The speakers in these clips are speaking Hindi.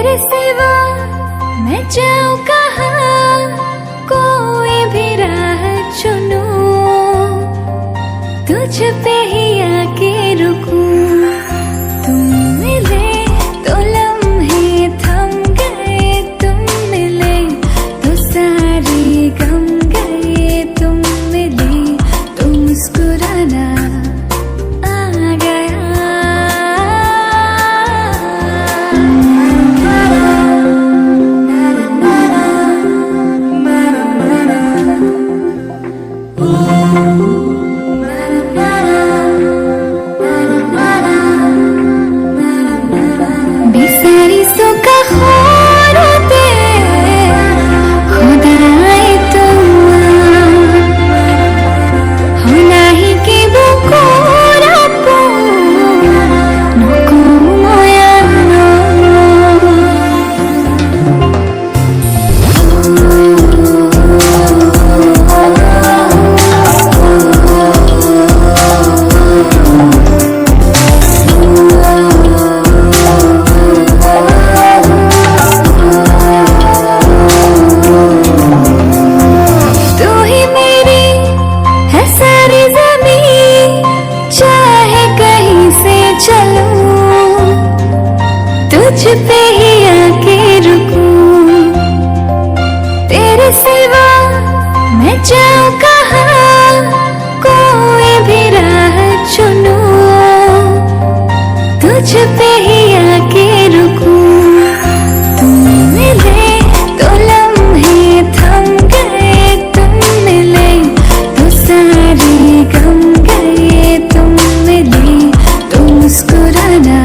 तेरे सिवा मैं जाऊं कहाँ, कोई भी राह चुनूं, तुझ पे ही आके रुकूं। तुम मिले तो लम्हे थम गए, तुम मिले तो सारे गम गए, तुम मिले तो मुस्कुराना आ गया। बेसारी सो का खोर होते खुदाए तुम होना ही के बुकोरा पो नुको मोया तुझ पे ही आके रुकूं। तेरे सिवा मैं जाऊं कहाँ, कोई भी राह चुनूं, तुझ पे ही आके रुकूं। तुम मिले तो लम्हे थम गए, तुम मिले तो सारे गम गए, तुम मिले तो मुस्कुराना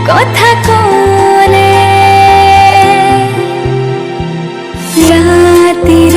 কথা কোলে রাতের